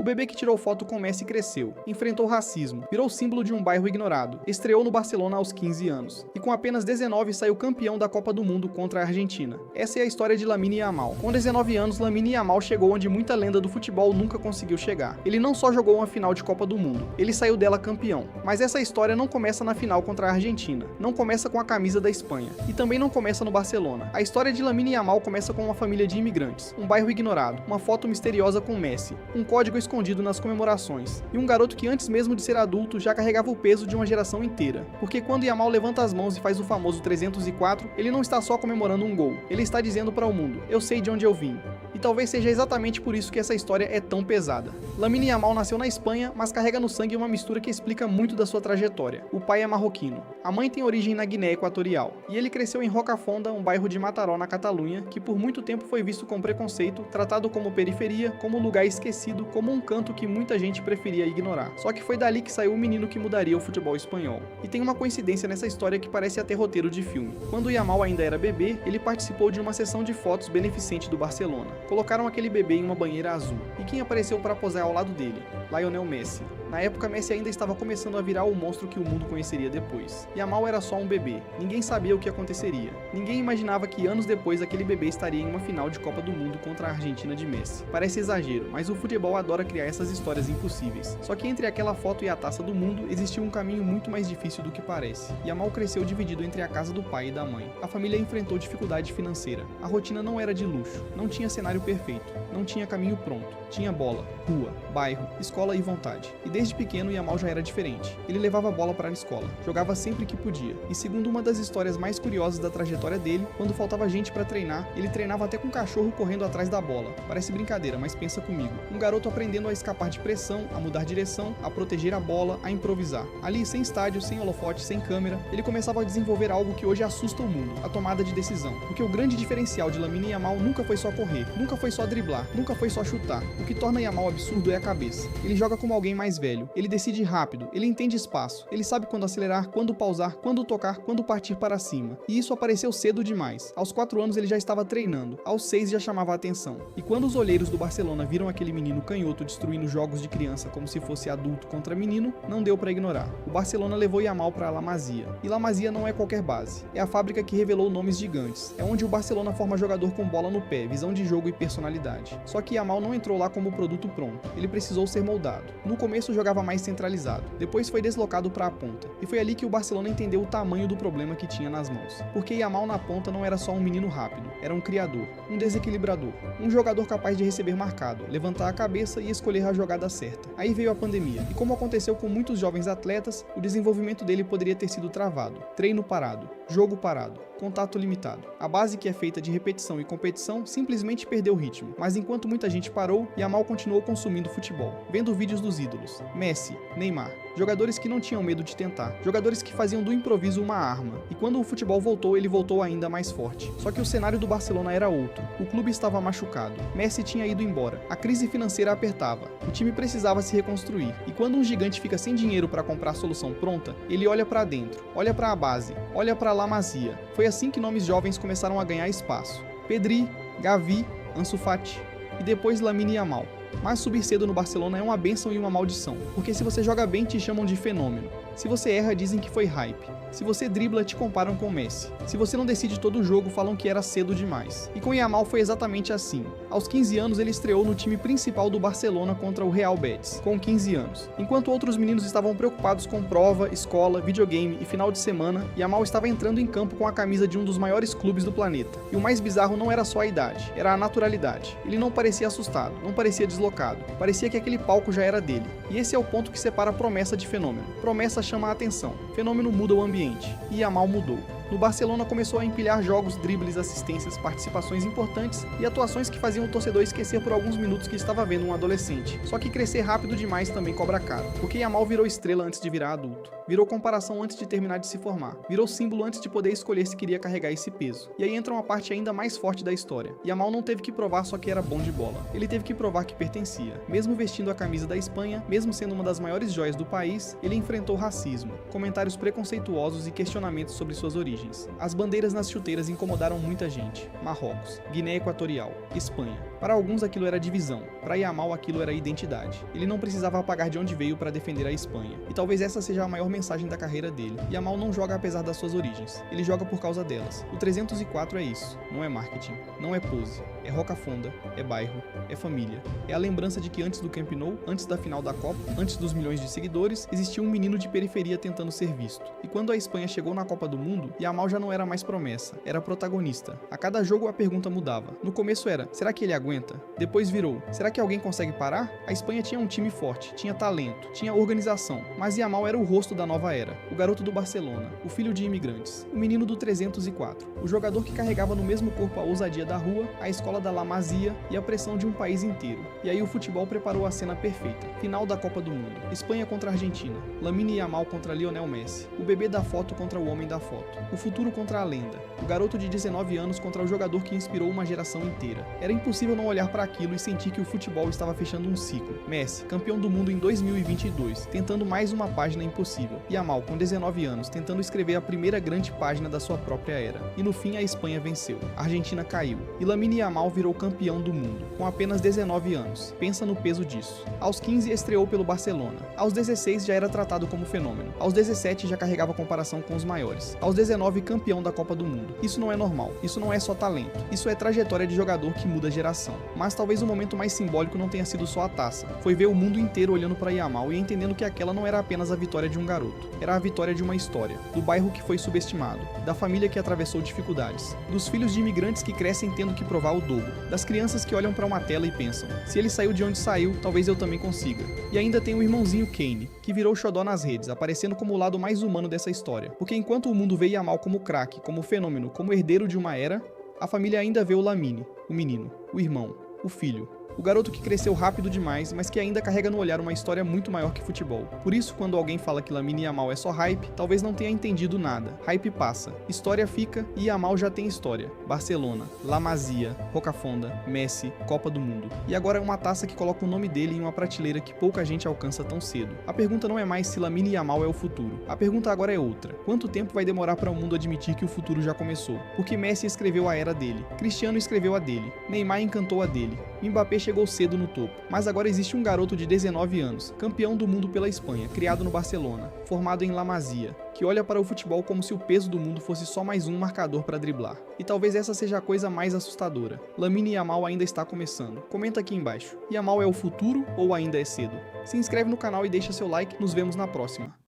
O bebê que tirou foto com Messi cresceu, enfrentou racismo, virou símbolo de um bairro ignorado, estreou no Barcelona aos 15 anos, e com apenas 19 saiu campeão da Copa do Mundo contra a Argentina. Essa é a história de Lamine Yamal. Com 19 anos, Lamine Yamal chegou onde muita lenda do futebol nunca conseguiu chegar. Ele não só jogou uma final de Copa do Mundo, ele saiu dela campeão. Mas essa história não começa na final contra a Argentina, não começa com a camisa da Espanha, e também não começa no Barcelona. A história de Lamine Yamal começa com uma família de imigrantes, um bairro ignorado, uma foto misteriosa com Messi, um código escondido nas comemorações, e um garoto que antes mesmo de ser adulto já carregava o peso de uma geração inteira. Porque quando Yamal levanta as mãos e faz o famoso 304, ele não está só comemorando um gol, ele está dizendo para o mundo: eu sei de onde eu vim. E talvez seja exatamente por isso que essa história é tão pesada. Lamine Yamal nasceu na Espanha, mas carrega no sangue uma mistura que explica muito da sua trajetória. O pai é marroquino, a mãe tem origem na Guiné Equatorial, e ele cresceu em Rocafonda, um bairro de Mataró, na Catalunha, que por muito tempo foi visto com preconceito, tratado como periferia, como lugar esquecido, como um canto que muita gente preferia ignorar. Só que foi dali que saiu o menino que mudaria o futebol espanhol. E tem uma coincidência nessa história que parece até roteiro de filme. Quando o Yamal ainda era bebê, ele participou de uma sessão de fotos beneficente do Barcelona. Colocaram aquele bebê em uma banheira azul. E quem apareceu para posar ao lado dele? Lionel Messi. Na época, Messi ainda estava começando a virar o monstro que o mundo conheceria depois. Yamal era só um bebê. Ninguém sabia o que aconteceria. Ninguém imaginava que anos depois aquele bebê estaria em uma final de Copa do Mundo contra a Argentina de Messi. Parece exagero, mas o futebol adora criar essas histórias impossíveis. Só que entre aquela foto e a taça do mundo, existia um caminho muito mais difícil do que parece. Yamal cresceu dividido entre a casa do pai e da mãe. A família enfrentou dificuldade financeira. A rotina não era de luxo. Não tinha cenário perfeito. Não tinha caminho pronto. Tinha bola, rua, bairro, escola e vontade. E desde pequeno, Yamal já era diferente. Ele levava a bola para a escola, jogava sempre que podia. E segundo uma das histórias mais curiosas da trajetória dele, quando faltava gente para treinar, ele treinava até com um cachorro correndo atrás da bola. Parece brincadeira, mas pensa comigo. Um garoto aprendendo a escapar de pressão, a mudar direção, a proteger a bola, a improvisar. Ali, sem estádio, sem holofote, sem câmera, ele começava a desenvolver algo que hoje assusta o mundo, a tomada de decisão. Porque o grande diferencial de Lamine Yamal nunca foi só correr, nunca foi só driblar, nunca foi só chutar. O que torna Yamal absurdo é a cabeça. Ele joga como alguém mais velho, ele decide rápido, ele entende espaço, ele sabe quando acelerar, quando pausar, quando tocar, quando partir para cima. E isso apareceu cedo demais. Aos 4 anos ele já estava treinando, aos 6 já chamava a atenção. E quando os olheiros do Barcelona viram aquele menino canhoto destruindo jogos de criança como se fosse adulto contra menino, não deu para ignorar. O Barcelona levou Yamal para La Masia. E La Masia não é qualquer base. É a fábrica que revelou nomes gigantes. É onde o Barcelona forma jogador com bola no pé, visão de jogo e personalidade. Só que Yamal não entrou lá como produto pronto. Ele precisou ser moldado. No começo jogava mais centralizado, depois foi deslocado para a ponta, e foi ali que o Barcelona entendeu o tamanho do problema que tinha nas mãos, porque Yamal na ponta não era só um menino rápido, era um criador, um desequilibrador, um jogador capaz de receber marcado, levantar a cabeça e escolher a jogada certa. Aí veio a pandemia, e como aconteceu com muitos jovens atletas, o desenvolvimento dele poderia ter sido travado, treino parado, jogo parado, contato limitado. A base que é feita de repetição e competição simplesmente perdeu o ritmo, mas enquanto muita gente parou, Yamal continuou consumindo futebol, vendo vídeos dos ídolos, Messi, Neymar, jogadores que não tinham medo de tentar, jogadores que faziam do improviso uma arma, e quando o futebol voltou, ele voltou ainda mais forte. Só que o cenário do Barcelona era outro, o clube estava machucado, Messi tinha ido embora, a crise financeira apertava, o time precisava se reconstruir, e quando um gigante fica sem dinheiro para comprar a solução pronta, ele olha para dentro, olha para a base, olha para La Masia. Foi assim que nomes jovens começaram a ganhar espaço. Pedri, Gavi, Ansu Fati e depois Lamine Yamal. Mas subir cedo no Barcelona é uma bênção e uma maldição, porque se você joga bem te chamam de fenômeno, se você erra dizem que foi hype, se você dribla te comparam com Messi, se você não decide todo o jogo falam que era cedo demais. E com Yamal foi exatamente assim. Aos 15 anos ele estreou no time principal do Barcelona contra o Real Betis, com 15 anos. Enquanto outros meninos estavam preocupados com prova, escola, videogame e final de semana, Yamal estava entrando em campo com a camisa de um dos maiores clubes do planeta. E o mais bizarro não era só a idade, era a naturalidade. Ele não parecia assustado, não parecia deslocado, parecia que aquele palco já era dele. E esse é o ponto que separa promessa de fenômeno. Promessa chama a atenção, fenômeno muda o ambiente, e Yamal mudou. No Barcelona começou a empilhar jogos, dribles, assistências, participações importantes e atuações que faziam o torcedor esquecer por alguns minutos que estava vendo um adolescente. Só que crescer rápido demais também cobra caro, porque Yamal virou estrela antes de virar adulto, virou comparação antes de terminar de se formar, virou símbolo antes de poder escolher se queria carregar esse peso. E aí entra uma parte ainda mais forte da história. Yamal não teve que provar só que era bom de bola, ele teve que provar que pertencia. Mesmo vestindo a camisa da Espanha, mesmo sendo uma das maiores joias do país, ele enfrentou racismo, comentários preconceituosos e questionamentos sobre suas origens. As bandeiras nas chuteiras incomodaram muita gente. Marrocos, Guiné Equatorial, Espanha. Para alguns aquilo era divisão, para Yamal aquilo era identidade. Ele não precisava apagar de onde veio para defender a Espanha. E talvez essa seja a maior mensagem da carreira dele. Yamal não joga apesar das suas origens, ele joga por causa delas. O 304 é isso, não é marketing, não é pose, é Rocafonda, é bairro, é família. É a lembrança de que antes do Camp Nou, antes da final da Copa, antes dos milhões de seguidores, existia um menino de periferia tentando ser visto. E quando a Espanha chegou na Copa do Mundo, Yamal já não era mais promessa, era protagonista. A cada jogo a pergunta mudava. No começo era, será que ele aguenta? Depois virou, será que alguém consegue parar? A Espanha tinha um time forte, tinha talento, tinha organização, mas Yamal era o rosto da nova era, o garoto do Barcelona, o filho de imigrantes, o menino do 304, o jogador que carregava no mesmo corpo a ousadia da rua, a escola da La Masia e a pressão de um país inteiro. E aí o futebol preparou a cena perfeita. Final da Copa do Mundo, Espanha contra Argentina, Lamine Yamal contra Lionel Messi, o bebê da foto contra o homem da foto, o futuro contra a lenda, o garoto de 19 anos contra o jogador que inspirou uma geração inteira. Era impossível não olhar para aquilo e sentir que o futebol estava fechando um ciclo. Messi, campeão do mundo em 2022, tentando mais uma página impossível. Yamal, com 19 anos, tentando escrever a primeira grande página da sua própria era. E no fim a Espanha venceu. A Argentina caiu. E Lamine Yamal virou campeão do mundo, com apenas 19 anos. Pensa no peso disso. Aos 15 estreou pelo Barcelona. Aos 16 já era tratado como fenômeno. Aos 17 já carregava comparação com os maiores. Aos 19 campeão da Copa do Mundo. Isso não é normal. Isso não é só talento. Isso é trajetória de jogador que muda geração. Mas talvez o momento mais simbólico não tenha sido só a taça. Foi ver o mundo inteiro olhando para Yamal e entendendo que aquela não era apenas a vitória de um garoto. Era a vitória de uma história. Do bairro que foi subestimado. Da família que atravessou dificuldades. Dos filhos de imigrantes que crescem tendo que provar o dobro. Das crianças que olham para uma tela e pensam, se ele saiu de onde saiu, talvez eu também consiga. E ainda tem o irmãozinho Kane, que virou xodó nas redes, aparecendo como o lado mais humano dessa história. Porque enquanto o mundo vê Yamal como craque, como fenômeno, como herdeiro de uma era, a família ainda vê o Lamine, o menino, o irmão, o filho. O garoto que cresceu rápido demais, mas que ainda carrega no olhar uma história muito maior que futebol. Por isso, quando alguém fala que Lamine Yamal é só hype, talvez não tenha entendido nada. Hype passa, história fica e Yamal já tem história. Barcelona, La Masia, Rocafonda, Messi, Copa do Mundo. E agora é uma taça que coloca o nome dele em uma prateleira que pouca gente alcança tão cedo. A pergunta não é mais se Lamine Yamal é o futuro. A pergunta agora é outra. Quanto tempo vai demorar para o mundo admitir que o futuro já começou? Porque Messi escreveu a era dele, Cristiano escreveu a dele, Neymar encantou a dele, Mbappé chegou cedo no topo, mas agora existe um garoto de 19 anos, campeão do mundo pela Espanha, criado no Barcelona, formado em La Masia, que olha para o futebol como se o peso do mundo fosse só mais um marcador para driblar. E talvez essa seja a coisa mais assustadora. Lamine Yamal ainda está começando. Comenta aqui embaixo. Yamal é o futuro ou ainda é cedo? Se inscreve no canal e deixa seu like, nos vemos na próxima.